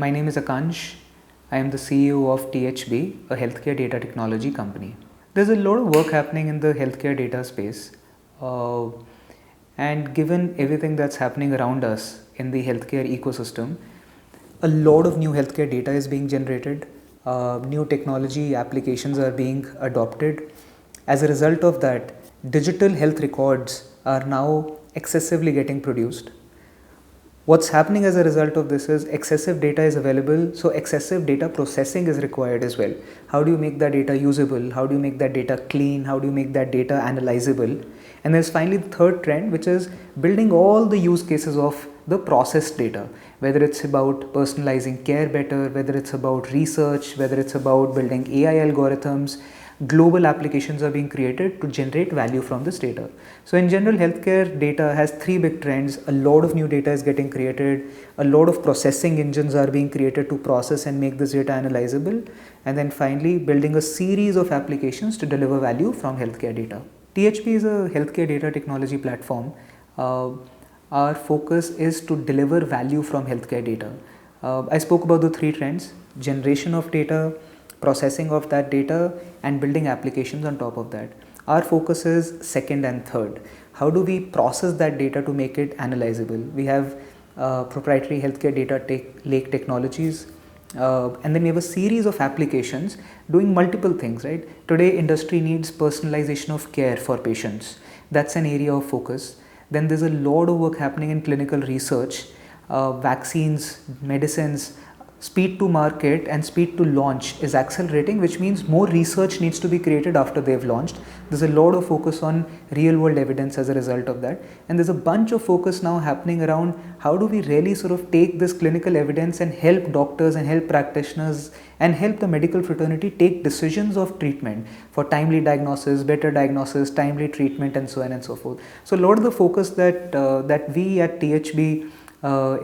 My name is Akansh. I am the CEO of THB, a healthcare data technology company. There's a lot of work happening in the healthcare data space, and given everything that's happening around us in the healthcare ecosystem, a lot of new healthcare data is being generated, new technology applications are being adopted. As a result of that, digital health records are now excessively getting produced. What's happening as a result of this is excessive data is available, so excessive data processing is required as well. How do you make that data usable? How do you make that data clean? How do you make that data analyzable? And there's finally the third trend, which is building all the use cases of the processed data, whether it's about personalizing care better, whether it's about research, whether it's about building AI algorithms. Global applications are being created to generate value from this data. So in general, healthcare data has three big trends. A lot of new data is getting created, a lot of processing engines are being created to process and make this data analyzable, and then finally building a series of applications to deliver value from healthcare data. THB is a healthcare data technology platform. Our focus is to deliver value from healthcare data. I spoke about the three trends: generation of data, processing of that data, and building applications on top of that. Our focus is second and third. How do we process that data to make it analyzable? We have proprietary healthcare data lake technologies, and then we have a series of applications doing multiple things, right? Today industry needs personalization of care for patients. That's an area of focus. Then there's a lot of work happening in clinical research, vaccines, medicines. Speed to market and speed to launch is accelerating, which means more research needs to be created after they've launched. There's a lot of focus on real world evidence as a result of that, and there's a bunch of focus now happening around how do we really sort of take this clinical evidence and help doctors and help practitioners and help the medical fraternity take decisions of treatment for timely diagnosis, timely treatment, and so on and so forth. So a lot of the focus that we at THB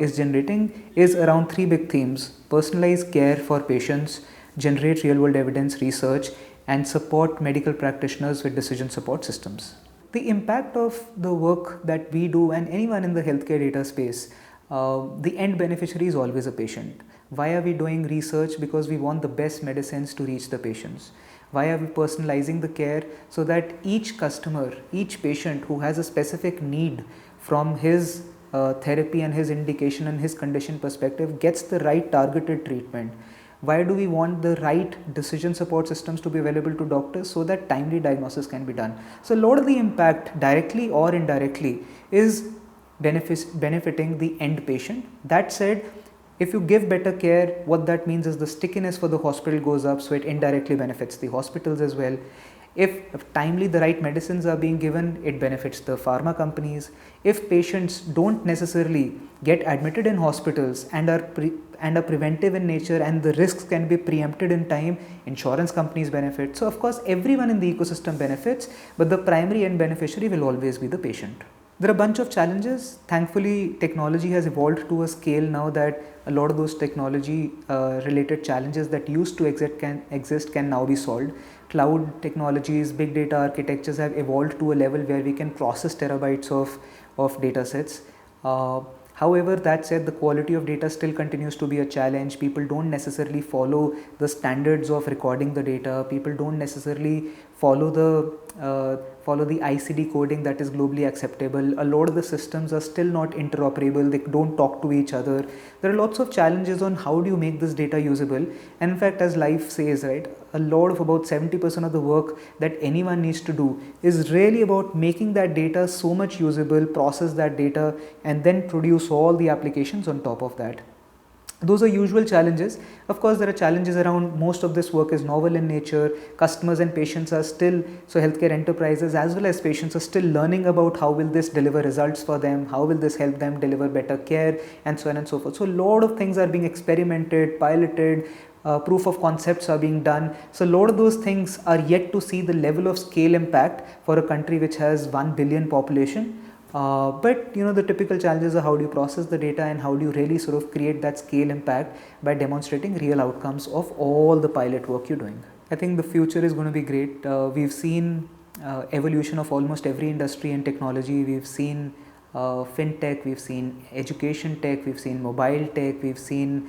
is generating is around three big themes: personalized care for patients, generate real world evidence research, and support medical practitioners with decision support systems. The impact of the work that we do and anyone in the healthcare data space, the end beneficiary is always a patient. Why are we doing research? Because we want the best medicines to reach the patients. Why are we personalizing the care? So that each customer, each patient who has a specific need from his therapy and his indication and his condition perspective gets the right targeted treatment. Why do we want the right decision support systems to be available to doctors? So that timely diagnosis can be done. So a lot of the impact, directly or indirectly, is benefiting the end patient. That said, if you give better care, what that means is the stickiness for the hospital goes up, so it indirectly benefits the hospitals as well. If timely the right medicines are being given, it benefits the pharma companies. If patients don't necessarily get admitted in hospitals and are preventive in nature and the risks can be preempted in time, insurance companies benefit. So of course everyone in the ecosystem benefits, but the primary end beneficiary will always be the patient. There are a bunch of challenges. Thankfully, technology has evolved to a scale now that a lot of those technology related challenges that used to exist can now be solved. Cloud technologies, big data architectures have evolved to a level where we can process terabytes of data sets. However, that said, the quality of data still continues to be a challenge. People don't necessarily follow the standards of recording the data. People don't necessarily follow the ICD coding that is globally acceptable. A lot of the systems are still not interoperable. They don't talk to each other. There are lots of challenges on how do you make this data usable. And in fact, as life says, right, a lot of about 70% of the work that anyone needs to do is really about making that data so much usable, process that data, and then produce all the applications on top of that. Those are usual challenges. Of course, there are challenges around most of this work is novel in nature. Customers and patients are still, so healthcare enterprises as well as patients are still learning about how will this deliver results for them, how will this help them deliver better care, and so on and so forth. So a lot of things are being experimented, piloted, proof of concepts are being done. So a lot of those things are yet to see the level of scale impact for a country which has 1 billion population. But the typical challenges are how do you process the data and how do you really sort of create that scale impact by demonstrating real outcomes of all the pilot work you're doing. I think the future is going to be great. We've seen evolution of almost every industry and technology. We've seen fintech, we've seen education tech, we've seen mobile tech, we've seen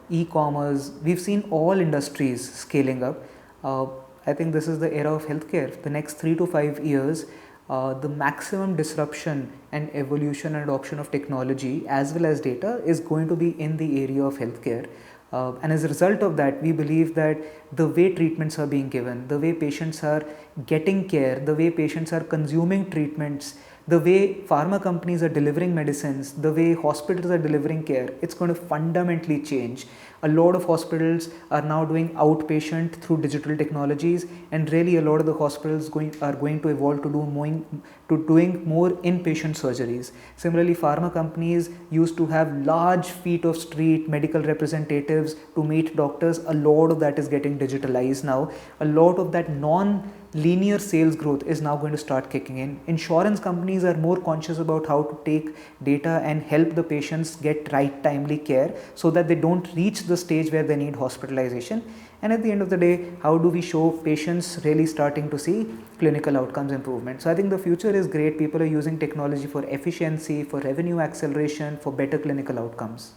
e-commerce. We've seen all industries scaling up. I think this is the era of healthcare. The next 3 to 5 years, the maximum disruption and evolution and adoption of technology as well as data is going to be in the area of healthcare. And as a result of that, we believe that the way treatments are being given, the way patients are getting care, the way patients are consuming treatments, the way pharma companies are delivering medicines, the way hospitals are delivering care, it's going to fundamentally change. A lot of hospitals are now doing outpatient through digital technologies, and really a lot of the hospitals are going to evolve to doing more inpatient surgeries. Similarly, pharma companies used to have large feet of street medical representatives to meet doctors. A lot of that is getting digitalized now. A lot of that non-linear sales growth is now going to start kicking in. Insurance companies are more conscious about how to take data and help the patients get right timely care so that they don't reach the stage where they need hospitalization. And at the end of the day, how do we show patients really starting to see clinical outcomes improvement? So I think the future is great. People are using technology for efficiency, for revenue acceleration, for better clinical outcomes.